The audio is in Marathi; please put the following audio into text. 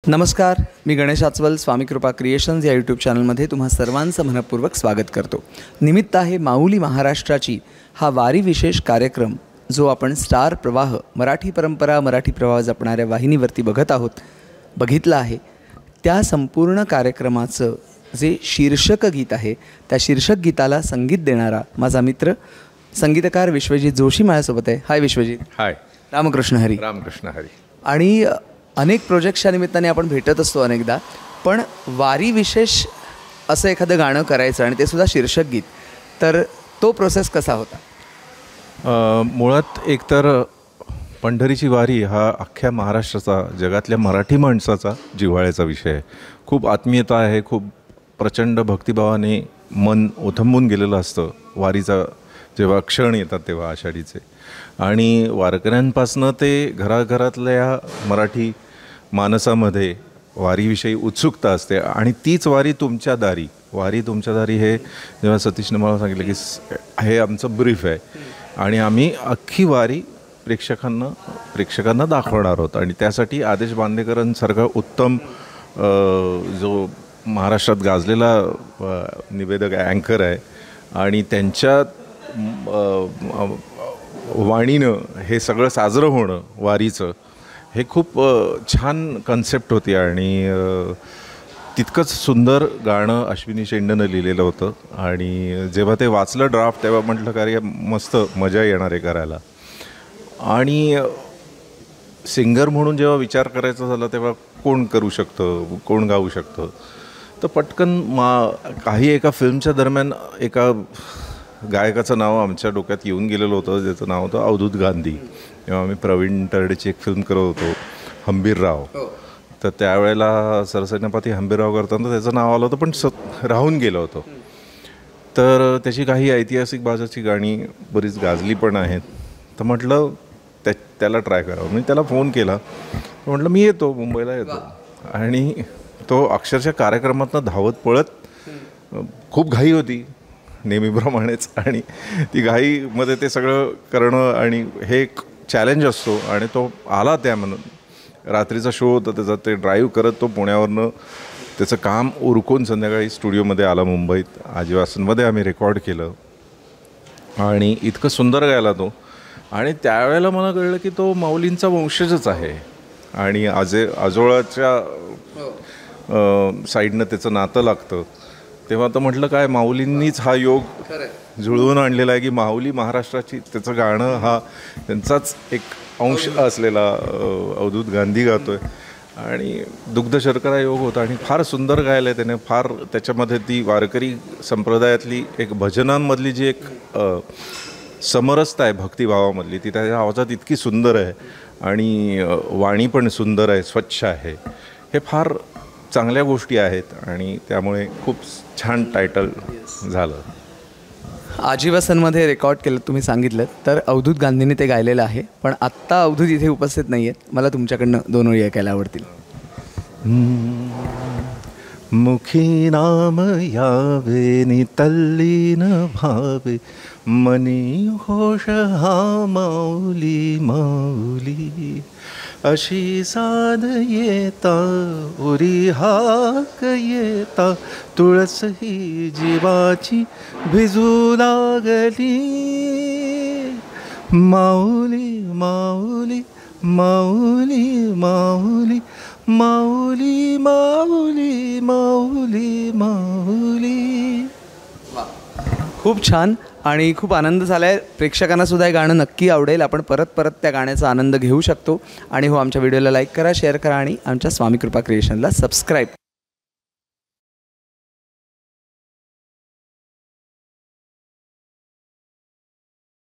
नमस्कार, मी गणेश आचवल स्वामी कृपा क्रिएशन्स या यूट्यूब चॅनलमध्ये तुम्हा सर्वांचं मनपूर्वक स्वागत करतो. निमित्त आहे माऊली महाराष्ट्राची हा वारी विशेष कार्यक्रम जो आपण स्टार प्रवाह मराठी परंपरा मराठी प्रवाह जपणाऱ्या वाहिनीवरती बघितला आहे. त्या संपूर्ण कार्यक्रमाचं जे शीर्षक गीत आहे त्या शीर्षक गीताला संगीत देणारा माझा मित्र संगीतकार विश्वजित जोशी माझ्यासोबत आहे. हाय विश्वजित. हाय. रामकृष्ण हरी. रामकृष्ण हरी. आणि अनेक प्रोजेक्टच्या निमित्ताने आपण भेटत असतो अनेकदा, पण वारी विशेष असं एखादं गाणं करायचं आणि ते सुद्धा शीर्षक गीत, तर तो प्रोसेस कसा होता? मुळात एकतर पंढरीची वारी हा अख्ख्या महाराष्ट्राचा, जगातल्या मराठी माणसाचा जिव्हाळ्याचा विषय आहे. खूप आत्मीयता आहे, खूप प्रचंड भक्तिभावाने मन ओथंबून गेलेलं असतं वारीचा जेव्हा क्षण येतात तेव्हा आषाढीचे. आणि वारकऱ्यांपासनं ते घराघरातल्या मराठी मानसामध्ये वारीविषयी उत्सुकता असते. आणि तीच वारी तुमच्या दारी हे जेव्हा सतीशने मला सांगितलं की हे आमचं ब्रीफ आहे आणि आम्ही अख्खी वारी प्रेक्षकांना दाखवणार आहोत. आणि त्यासाठी आदेश बांदेकरांसारखा उत्तम जो महाराष्ट्रात गाजलेला निवेदक अँकर आहे आणि त्यांच्या वाणीनं हे सगळं साजरं होणं वारीचं, हे खूप छान कन्सेप्ट होती. आणि तितकंच सुंदर गाणं अश्विनी शेंडेनं लिहिलेलं होतं. आणि जेव्हा ते वाचलं ड्राफ्ट तेव्हा म्हटलं का रे मस्त मजा येणार आहे करायला. आणि सिंगर म्हणून जेव्हा विचार करायचा झाला तेव्हा कोण करू शकतं, कोण गाऊ शकतं, तर पटकन काही एका फिल्मच्या दरम्यान एका गायकाचं नाव आमच्या डोक्यात येऊन गेलेलं होतं, ज्याचं नाव होतं अवधूत गांधी. तेव्हा आम्ही प्रवीण तरडेची एक फिल्म करत होतो, हंबीरराव. तर त्यावेळेला सरसेनापती हंबीरराव करताना त्याचं नाव आलं होतं पण राहून गेलं होतं. तर त्याची काही ऐतिहासिक बाजाची गाणी बरीच गाजली पण आहेत. तर म्हटलं त्याला ट्राय करावं. मी त्याला फोन केला, म्हटलं मी येतो, मुंबईला येतो. आणि तो अक्षरशः कार्यक्रमातनं धावत पळत, खूप घाई होती नेहमीप्रमाणेच, आणि ती घाईमध्ये ते सगळं करणं आणि हे एक चॅलेंज असतो. आणि तो आला त्या म्हणून रात्रीचा शो होता त्याचा, ते ड्राईव्ह करत तो पुण्यावरनं त्याचं काम उरकून संध्याकाळी स्टुडिओमध्ये आला मुंबईत. आजीवासनमध्ये आम्ही रेकॉर्ड केलं आणि इतकं सुंदर गायला तो. आणि त्यावेळेला मला कळलं की तो माऊलींचा वंशजच आहे आणि आजोळाच्या साईडनं त्याचं नातं लागतं. तेव्हा तर म्हटलं काय माऊलींनीच हा योग जुळवून आणलेला आहे की माऊली महाराष्ट्राची, त्याचं गाणं हा त्यांचाच एक अंश असलेला अवधूत गांधी गातोय. आणि दुग्ध शर्करा योग होता आणि फार सुंदर गायलं आहे त्याने. फार त्याच्यामध्ये ती वारकरी संप्रदायातली एक भजनांमधली जी एक समरसता आहे भक्तिभावामधली, ती त्याच्या आवाजात इतकी सुंदर आहे. आणि वाणी पण सुंदर आहे, स्वच्छ आहे. हे फार चांगल्या गोष्टी आहेत आणि त्यामुळे खूप छान टायटल झालं. आजीवासनमध्ये रेकॉर्ड केलं तुम्ही सांगितलं, तर अवधूत गांधींनी ते गायलेलं आहे. पण आत्ता अवधूत इथे उपस्थित नाही आहेत. मला तुमच्याकडनं 2 ओळी ऐकायला आवडतील. मुखी नाम यावे नि तल्लीन भावे, मनी होश हा माऊली माऊली, अशी साध येता उरी हाक येता, तुळस ही जीवाची भिजू लागली, माऊली माऊली माऊली माऊली माऊली माऊली माऊली माऊली. खूप छान आणि खूप आनंद झाला आहे. प्रेक्षकांना सुद्धा हे गाणं नक्की आवडेल. आपण परत त्या गाण्याचा आनंद घेऊ शकतो. आणि हो, आमच्या व्हिडिओला लाईक करा, शेअर करा आणि आमच्या स्वामी कृपा क्रिएशनला सबस्क्राईब